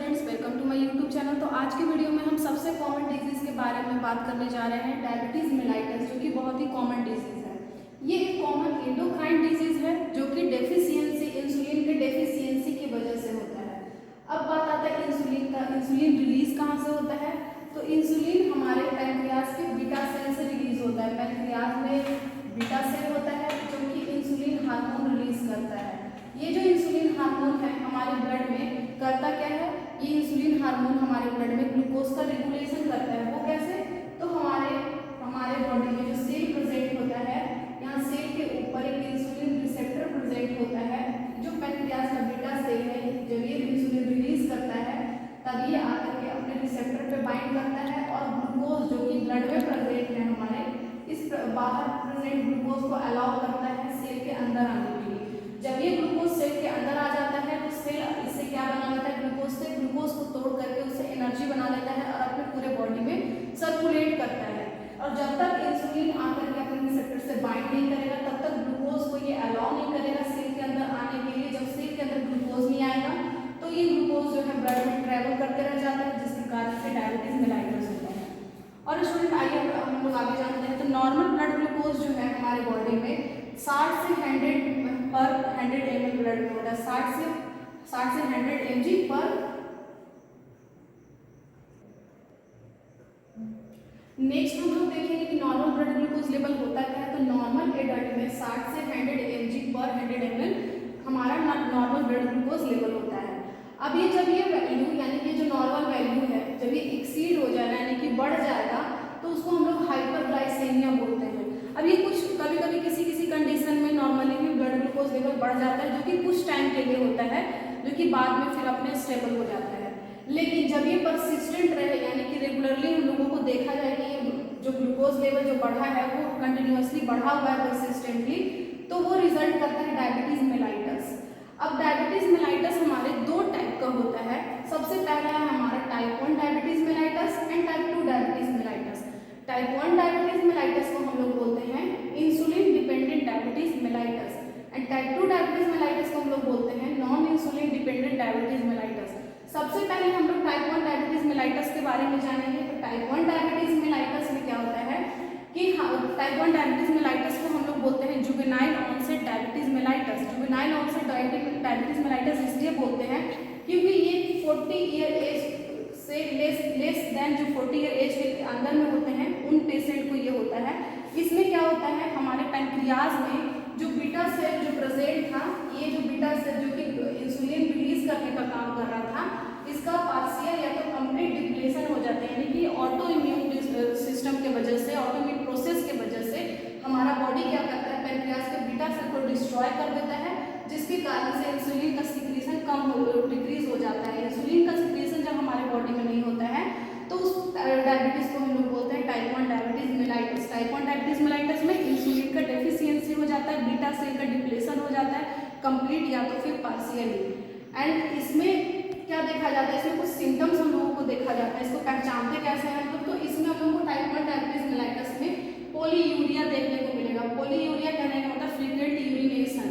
Students, welcome to my YouTube channel. तो आज की वीडियो में हम सबसे कॉमन डिजीज़ के बारे में बात करने जा रहे हैं, डायबिटीज़ मेलाइटस, जो कि बहुत ही कॉमन डिजीज़ है। ये एक कॉमन एंडोक्राइन डिजीज़ है जो कि डेफिशिएंसी, इंसुलिन के डेफिशिएंसी की वजह से होता है। अब बात आता है इंसुलिन का। इंसुलिन रिलीज कहाँ से होता है? तो इंसुलिन हमारे पैंक्रियाज के बीटा सेल से रिलीज होता है। पैंक्रियाज में बीटा सेल होता है जो कि इंसुलिन हार्मोन रिलीज करता है। ये जो इंसुलिन हार्मोन है हमारे ब्लड में करता क्या है? ये इंसुलिन हार्मोन हमारे ब्लड में ग्लूकोज का रेगुलेशन करता है। वो कैसे? तो हमारे बॉडी में जो सेल प्रेजेंट होता है, यहाँ सेल के ऊपर एक इंसुलिन रिसेप्टर प्रेजेंट होता है जो पैंक्रियाज का बीटा सेल है। जब ये इंसुलिन रिलीज करता है तब ये आकर के अपने रिसेप्टर पे बाइंड करता है और ग्लूकोज जो कि ब्लड में प्रेजेंट है हमारे, इस बाहर प्रेजेंट ग्लूकोज को अलाउ करता है सेल के अंदर आने के लिए। जब ये ग्लूकोज सेल के अंदर आ जाता है तो सेल इससे क्या बना लेता है? ग्लूकोज से ग्लूकोज को तोड़ करके उससे एनर्जी बना लेता है और अपने पूरे बॉडी में सर्कुलेट करता है। और जब तक इंसुलिन आकर के अपने रिसेप्टर से बाइंड नहीं करेगा तब तक ग्लूकोज को ये अलाउ नहीं करेगा सेल के अंदर आने के लिए। जब सेल के अंदर ग्लूकोज नहीं आएगा तो ये ग्लूकोज जो है ब्लड में ट्रेवल करते रह जाता है, जिसके कारण से डायबिटीज मेलाइटस होता है। और स्टूडेंट आइए हम लोग आगे जानते हैं। तो नॉर्मल ब्लड ग्लूकोज जो है हमारे बॉडी में 60 से 100 पर 100 ml ब्लड में होता है। 60 से 100 mg पर। नेक्स्ट हम लोग देखेंगे कि नॉर्मल ब्लड ग्लूकोज लेवल होता क्या है। तो नॉर्मल एडल्ट में 60 से 100 mg पर 100 ml हमारा नॉर्मल ब्लड ग्लूकोज लेवल होता है। अब ये जब ये वैल्यू यानी कि जो नॉर्मल वैल्यू है जब ये एक्सीड हो जाएगा यानी कि बढ़ जाएगा तो उसको हम लोग हाइपरग्लाइसेमिया बोलते हैं। अब ये कुछ कभी कभी किसी कंडीशन में नॉर्मली भी ब्लड ग्लूकोज लेवल बढ़ जाता है, जो कि कुछ टाइम के लिए होता है, जो कि बाद में फिर अपने स्टेबल हो जाता है। लेकिन जब ये परसिस्टेंट रहे यानी कि रेगुलरली हम लोगों को देखा जाए कि ये जो ग्लूकोज लेवल जो बढ़ा है वो कंटिन्यूअसली बढ़ा हुआ है परसिस्टेंटली, तो वो रिजल्ट करता है डायबिटीज मेलाइटस। अब डायबिटीज मेलाइटस हमारे दो टाइप का होता है। सबसे पहला है हमारा type 1 diabetes mellitus and type 2 diabetes mellitus. Type 1 diabetes mellitus को हम लोग बोलते हैं insulin dependent diabetes mellitus and type 2 diabetes mellitus को हम लोग बोलते हैं non insulin dependent diabetes mellitus. सबसे पहले हम लोग टाइप 1 डायबिटीज मेलाइटस के बारे में जानेंगे। तो टाइप 1 डायबिटीज मेलाइटस में क्या होता है कि टाइप 1 डायबिटीज मेलाइटस को हम लोग बोलते हैं juvenile onset diabetes mellitus. Juvenile onset diabetes mellitus इसलिए बोलते हैं क्योंकि ये 40 ईयर एज से लेस देन जो 40 ईयर एज के अंदर में होते हैं उन पेशेंट को ये होता है। इसमें क्या होता है हमारे पैंक्रियाज में जो बीटा सेल जो प्रेजेंट था, ये जो बीटा सेल जो कि इंसुलिन रिलीज करने का काम कर रहा था, इसका पार्शियल या तो कंप्लीट डिप्लेशन हो जाता है। यानी कि ऑटो इम्यून सिस्टम के वजह से, ऑटो इम्यून प्रोसेस के वजह से हमारा बॉडी क्या करता है, पैंक्रियाज के बीटा सेल को डिस्ट्रॉय कर देता है, जिसके कारण से इंसुलिन का सिक्रीशन डिक्रीज हो जाता है। इंसुलिन का सिक्रीशन जब हमारे बॉडी में नहीं होता है तो उस डायबिटीज को हम लोग बोलते हैं type 1 diabetes mellitus. Type 1 diabetes mellitus में इंसुलिन का डेफिशिएंसी हो जाता है, बीटा सेल का डिप्लेशन हो जाता है कंप्लीट या तो फिर पार्शियली। एंड इसमें क्या देखा जाता है, इसमें कुछ सिम्टम्स हम लोगों को देखा जाता है। इसको पहचानते कैसे हैं हम लोग? तो इसमें हम लोग को टाइप 1 डायबिटीज मेलाइटस में पोलीयूरिया देखने को मिलेगा। पोलीयूरिया कहने का मतलब फ्रीक्वेंट यूरिनेशन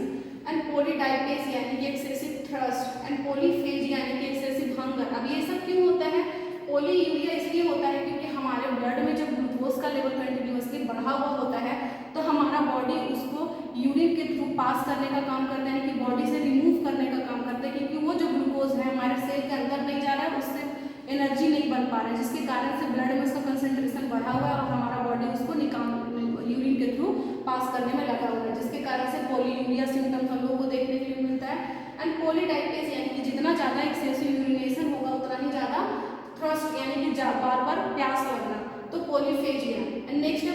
एंड पोलीडाइपेस यानी कि एक्सेसिव थ्रस्ट एंड पोलीफेज यानी कि एक्सेसिव हंगर। अब ये सब क्यों होता है? पोलीयूरिया इसलिए होता है क्योंकि हमारे ब्लड में जब ग्लूकोज का लेवल कंटिन्यूअसली बढ़ा हुआ होता है तो हमारा बॉडी उसको यूरिन के थ्रू पास करने का काम करता है, यानी कि बॉडी से रिमूव करने का काम करता है, क्योंकि वो जो ग्लूकोज है हमारे सेल के अंदर नहीं जा रहा है, उससे एनर्जी नहीं बन पा रहा है, जिसके कारण से ब्लड में उसका कंसंट्रेशन बढ़ा हुआ है और हमारा बॉडी उसको यूरिन के थ्रू पास करने में लगा हुआ है, जिसके कारण से पोलीयूरिया सिम्टम्स हम लोगों को देखने के लिए मिलता है। एंड पोलीडाइपेस यानी कि जितना ज़्यादा एक्सेसिव यूरिनेशन होगा उतना ही ज़्यादा थ्रस्ट यानी कि बार बार प्यास लगना, तो पोलीफेजिया। एंड नेक्स्ट है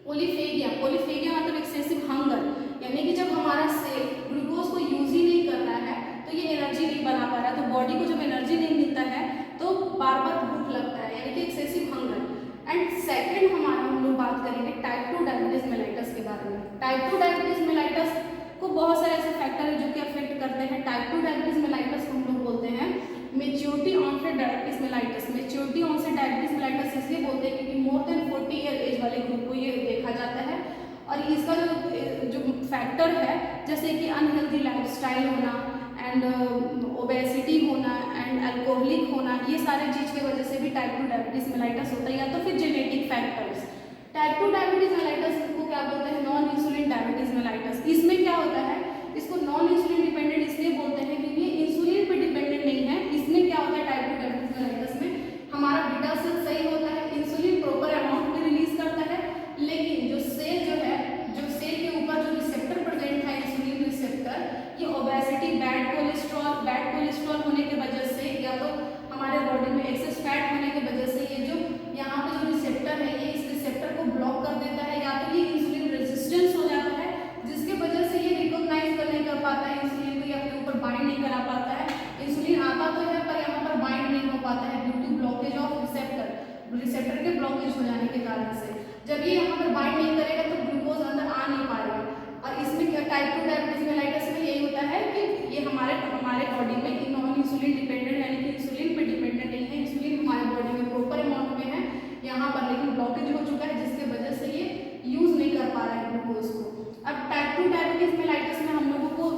पोलीफेगिया। पोलीफेगिया मतलब एक्सेसिव हंगर, यानी कि जब हमारा सेल ग्लूकोज को यूज ही नहीं कर रहा है तो ये एनर्जी नहीं बना पा रहा है, तो बॉडी को जब एनर्जी नहीं मिलता है तो बार बार भूख लगता है, यानी कि एक्सेसिव हंगर। एंड सेकेंड हम लोग बात करेंगे टाइप 2 डायबिटीज मेलाइटस के बारे में। टाइप 2 डायबिटीज मेलाइटस को बहुत सारे ऐसे फैक्टर है जो कि अफेक्ट करते हैं। टाइप 2 डायबिटीज मेलाइटस को हम लोग बोलते हैं maturity onset diabetes mellitus. Maturity onset diabetes mellitus इसलिए बोलते हैं क्योंकि मोर देन 40 ईयर एज वाले ग्रुप को ये देखा जाता है। और इसका जो फैक्टर है जैसे कि अनहेल्दी लाइफस्टाइल होना एंड ओबेसिटी होना एंड अल्कोहलिक होना, ये सारे चीज़ की वजह से भी टाइप 2 डायबिटीज मेलाइटस होता है, या तो फिर genetic factors. Type 2 diabetes mellitus को क्या बोलते हैं, नॉन इंसुलिन डायबिटीज मेलाइटस। इसमें क्या होता है, इसको नॉन इंसुलिन डिपेंडेंट इसलिए बोलते हैं क्योंकि ये इंसुलिन पे डिपेंडेंट नहीं है। इसमें क्या होता है, टाइप 2 डायबिटीज मेलाइटस में हमारा बीटा सेल सही होता है, इंसुलिन प्रॉपर अमाउंट में रिलीज करता है, लेकिन जो सेल जो है, जो सेल के ऊपर जो रिसेप्टर प्रेजेंट है, इंसुलिन रिसेप्टर, ये ओबेसिटी, बैड कोलेस्ट्रॉल होने की वजह से, या तो हमारे बॉडी में एक्सेस फैट होने की वजह से ये जो यहाँ पे जो रिसेप्टर है, ये इस रिसेप्टर को ब्लॉक कर देता है, या तो ये इंसुलिन रेजिस्टेंस हो जाता है, जिसके वजह से ये रिकॉग्नाइज कर नहीं कर पाता है इंसुलिन को, या अपने ऊपर बाइंड नहीं करा पाता है। इंसुलिन आता तो है पर यहाँ पर बाइंड नहीं हो पाता है due to blockage of receptor के ब्लॉकेज हो जाने के कारण से। जब ये यहाँ पर बाइंड नहीं करेगा तो ग्लूकोज अंदर आ नहीं पाएगा। और इसमें क्या टाइप 2 डायबिटीज मेलाइटस में यही होता है कि ये हमारे बॉडी में नॉन इंसुलिन डिपेंडेंट, यानी कि इंसुलिन पे डिपेंडेंट नहीं है, इंसुलिन हमारे बॉडी में प्रॉपर अमाउंट में है यहाँ पर, लेकिन ब्लॉकेज हो चुका है जिसके वजह से ये यूज नहीं कर पा रहा है ग्लूकोज को। अब टाइप 2 डायबिटीज मेलाइटस में हम लोगों को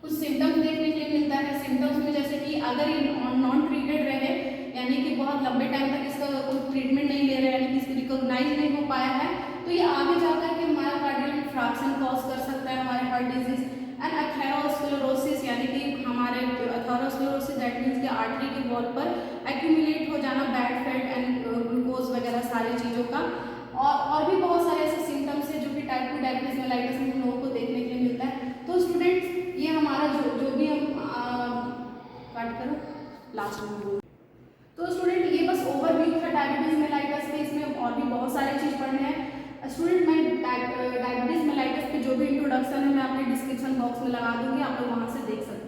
कुछ सिम्टम्स देखने के लिए मिलता है। सिम्टम्स में जैसे कि अगर ये नॉन ट्रीटेड रहे, यानी कि बहुत लंबे टाइम तक इसका कोई ट्रीटमेंट नहीं ले रहे, यानी कि इसको रिकॉग्नाइज नहीं हो पाया है, तो ये आगे जाकर के मायोकार्डियल इंफ्राक्शन कॉज कर सकता है, हमारे हार्ट डिजीज एंड एथेरोस्क्लेरोसिस, यानी कि हमारे एथेरोस्क्लेरोसिस दैट मीन्स कि आर्टरी के वॉल पर एक्यूमुलेट हो जाना बैड फैट एंड ग्लूकोज वगैरह सारी चीज़ों का। और भी बहुत सारे ऐसे सिम्टम्स हैं जो कि टाइप 2 डायबिटीज मेलाइटस में हम लोगों को देखने के लिए मिलता है। तो स्टूडेंट्स, ये हमारा जो भी हम काट करो लास्ट में। तो स्टूडेंट, ये बस ओवरव्यू था डायबिटीज मेलाइटस पे, इसमें और भी बहुत सारी चीज़ पढ़ने हैं। स्टूडेंट, मैं डायबिटीज मेलाइटस पे जो भी इंट्रोडक्शन है मैं आपके डिस्क्रिप्शन बॉक्स में लगा दूंगी, आप लोग वहाँ से देख सकते हैं।